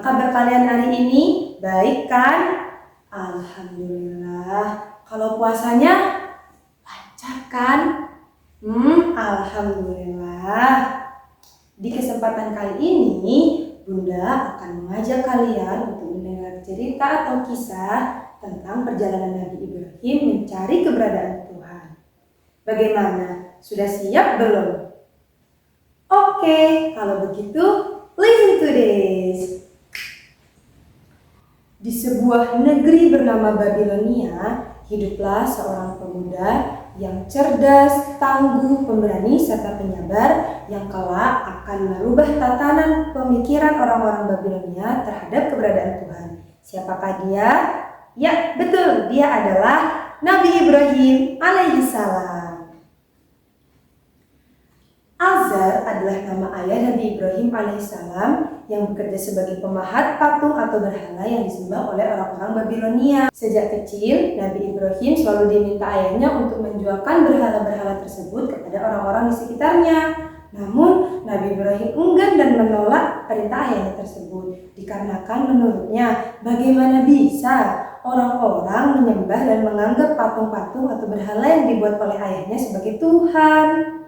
kabar kalian hari ini? Baik kan? Alhamdulillah. Kalau puasanya lancar kan? Alhamdulillah. Di kesempatan kali ini, Bunda akan mengajak kalian untuk mendengar cerita atau kisah tentang perjalanan Nabi Ibrahim mencari keberadaan Tuhan. Bagaimana? Sudah siap belum? Oke, kalau begitu, listen to this. Di sebuah negeri bernama Babilonia, hiduplah seorang pemuda yang cerdas, tangguh, pemberani, serta penyabar yang kelak akan merubah tatanan pemikiran orang-orang Babilonia terhadap keberadaan Tuhan. Siapakah dia? Ya, betul, dia adalah Nabi Ibrahim alaihissalam. Azar adalah nama ayah Nabi Ibrahim alaihissalam yang bekerja sebagai pemahat patung atau berhala yang disembah oleh orang-orang Babilonia. Sejak kecil, Nabi Ibrahim selalu diminta ayahnya untuk menjualkan berhala-berhala tersebut kepada orang-orang di sekitarnya. Namun, Nabi Ibrahim enggan dan menolak perintah ayahnya tersebut, dikarenakan menurutnya bagaimana bisa orang-orang menyembah dan menganggap patung-patung atau berhala yang dibuat oleh ayahnya sebagai Tuhan.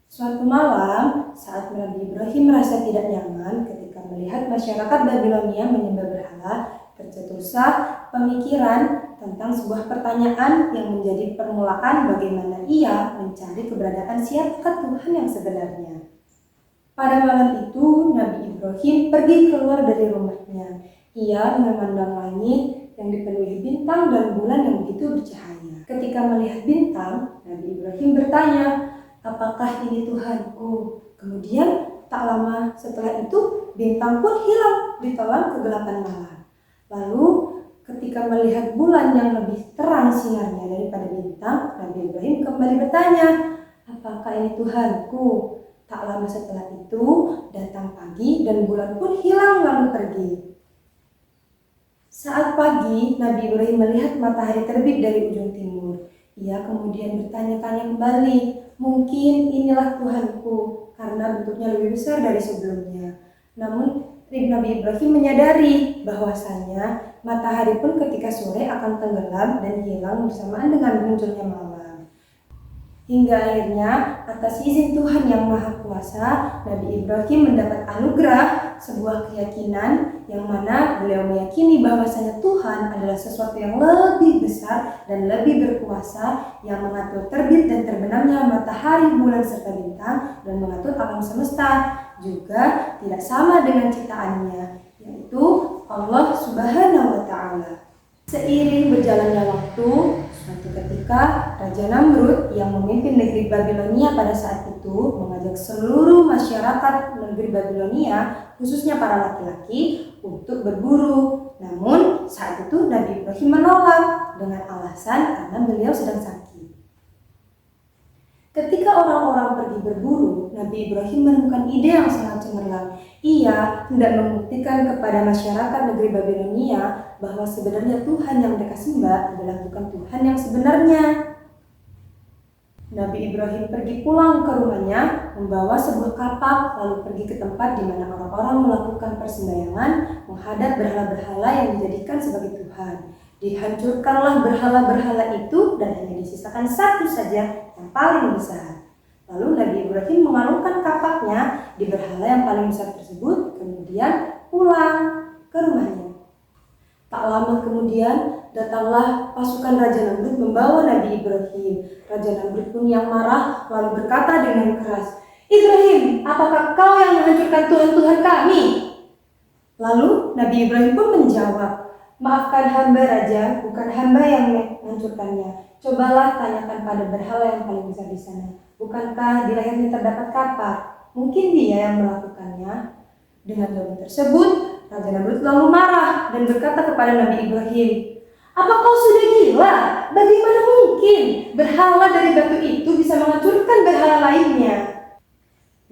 Suatu malam, saat Nabi Ibrahim merasa tidak nyaman ketika melihat masyarakat Babilonia menyembah berhala, tercetuslah pemikiran tentang sebuah pertanyaan yang menjadi permulaan bagaimana ia mencari keberadaan siapakah Tuhan yang sebenarnya. Pada malam itu, Nabi Ibrahim pergi keluar dari rumahnya. Ia memandang langit yang dipenuhi bintang dan bulan yang begitu bercahaya. Ketika melihat bintang, Nabi Ibrahim bertanya, "Apakah ini Tuhanku?" Kemudian tak lama setelah itu bintang pun hilang ditelan kegelapan malam. Lalu ketika melihat bulan yang lebih terang sinarnya daripada bintang, Nabi Ibrahim kembali bertanya, "Apakah ini Tuhanku?" Tak lama setelah itu datang pagi dan bulan pun hilang lalu pergi. Saat pagi, Nabi Ibrahim melihat matahari terbit dari ujung timur. Ia kemudian bertanya-tanya kembali, "Mungkin inilah Tuhanku," karena bentuknya lebih besar dari sebelumnya. Namun Nabi Ibrahim menyadari bahwasanya matahari pun ketika sore akan tenggelam dan hilang bersamaan dengan munculnya malam. Hingga akhirnya atas izin Tuhan yang Maha Kuasa, Nabi Ibrahim mendapat anugerah sebuah keyakinan yang mana beliau meyakini bahwasanya Tuhan adalah sesuatu yang lebih besar dan lebih berkuasa yang mengatur terbit dan terbenamnya matahari, bulan, serta bintang dan mengatur alam semesta. Juga tidak sama dengan ciptaannya, yaitu Allah Subhanahu wa Ta'ala. Seiring berjalannya waktu, suatu ketika Raja Namrud yang memimpin negeri Babilonia pada saat itu mengajak seluruh masyarakat negeri Babilonia, khususnya para laki-laki, untuk berburu. Namun saat itu Nabi Ibrahim menolak dengan alasan karena beliau sedang sakit. Ketika orang-orang pergi berburu, Nabi Ibrahim menemukan ide yang sangat cemerlang. Ia hendak membuktikan kepada masyarakat negeri Babilonia bahwa sebenarnya Tuhan yang mereka sembah adalah bukan Tuhan yang sebenarnya. Nabi Ibrahim pergi pulang ke rumahnya, membawa sebuah kapak, lalu pergi ke tempat di mana orang-orang melakukan persembahyangan menghadap berhala-berhala yang dijadikan sebagai Tuhan. Dihancurkanlah berhala-berhala itu dan hanya disisakan satu saja yang paling besar. Lalu Nabi Ibrahim mengalungkan kapaknya di berhala yang paling besar tersebut, kemudian pulang ke rumahnya. Tak lama kemudian datanglah pasukan Raja Namrud membawa Nabi Ibrahim. Raja Namrud pun yang marah lalu berkata dengan keras, "Ibrahim, apakah kau yang menghancurkan Tuhan-Tuhan kami?" Lalu Nabi Ibrahim pun menjawab, "Maafkan hamba Raja, bukan hamba yang menghancurkannya. Cobalah tanyakan pada berhala yang paling besar di sana. Bukankah di lehernya terdapat kapak? Mungkin dia yang melakukannya." Dengan jawaban tersebut, Raja Namrud lalu marah dan berkata kepada Nabi Ibrahim, "Apa kau sudah gila? Bagaimana mungkin berhala dari batu itu bisa menghancurkan berhala lainnya?"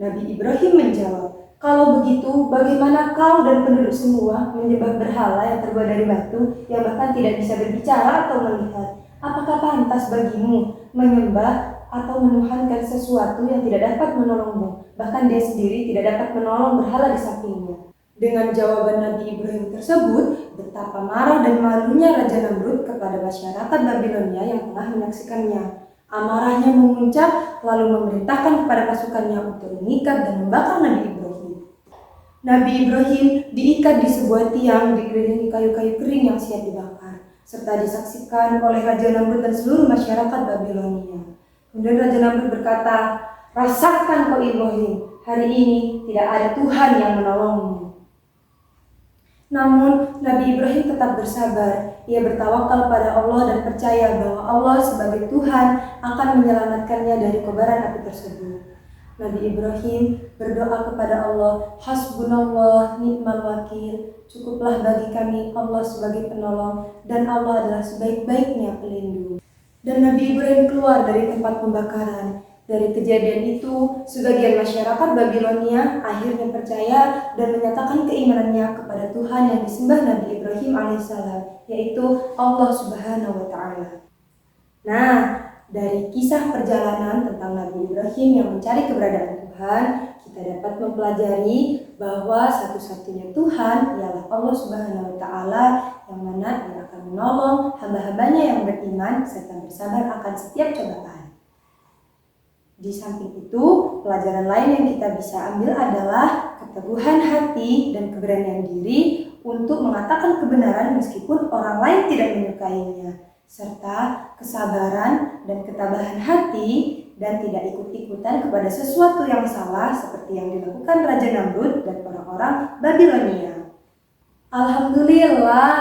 Nabi Ibrahim menjawab, "Kalau begitu, bagaimana kau dan penduduk semua menyembah berhala yang terbuat dari batu yang bahkan tidak bisa berbicara atau melihat? Apakah pantas bagimu menyembah atau menuhankan sesuatu yang tidak dapat menolongmu, bahkan dia sendiri tidak dapat menolong berhala di sampingnya?" Dengan jawaban Nabi Ibrahim tersebut, betapa marah dan malunya Raja Namrud kepada masyarakat Babilonia yang tengah menyaksikannya. Amarahnya memuncak, lalu memerintahkan kepada pasukannya untuk mengikat dan membakar Nabi Ibrahim. Nabi Ibrahim diikat di sebuah tiang dikelilingi kayu-kayu kering yang siap dibakar, serta disaksikan oleh Raja Namrud dan seluruh masyarakat Babilonia. Kemudian Raja Namrud berkata, "Rasakan kau Ibrahim, hari ini tidak ada Tuhan yang menolongmu." Namun, Nabi Ibrahim tetap bersabar. Ia bertawakal pada Allah dan percaya bahwa Allah sebagai Tuhan akan menyelamatkannya dari kobaran api tersebut. Nabi Ibrahim berdoa kepada Allah, "Hasbunallah ni'mal wakil, cukuplah bagi kami Allah sebagai penolong, dan Allah adalah sebaik-baiknya pelindung." Dan Nabi Ibrahim keluar dari tempat pembakaran. Dari kejadian itu, sebagian masyarakat Babilonia akhirnya percaya dan menyatakan keimanannya kepada Tuhan yang disembah Nabi Ibrahim alaihissalam, yaitu Allah Subhanahu wa Ta'ala. Nah, dari kisah perjalanan tentang Nabi Ibrahim yang mencari keberadaan Tuhan, kita dapat mempelajari bahwa satu-satunya Tuhan ialah Allah Subhanahu wa Ta'ala, yang mana Dia akan menolong hamba-hambanya yang beriman serta bersabar akan setiap cobaan. Di samping itu, pelajaran lain yang kita bisa ambil adalah keteguhan hati dan keberanian diri untuk mengatakan kebenaran meskipun orang lain tidak menyukainya, serta kesabaran dan ketabahan hati dan tidak ikut-ikutan kepada sesuatu yang salah seperti yang dilakukan Raja Namrud dan orang-orang Babilonia. Alhamdulillah,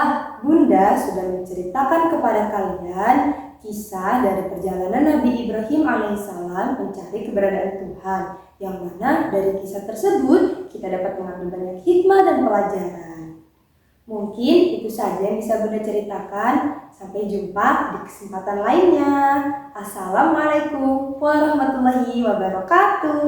Bunda sudah menceritakan kepada kalian kisah dari perjalanan Nabi Ibrahim alaihissalam mencari keberadaan Tuhan, yang mana dari kisah tersebut kita dapat mengambil banyak hikmah dan pelajaran. Mungkin itu saja yang bisa Bunda ceritakan. Sampai jumpa di kesempatan lainnya. Assalamualaikum warahmatullahi wabarakatuh.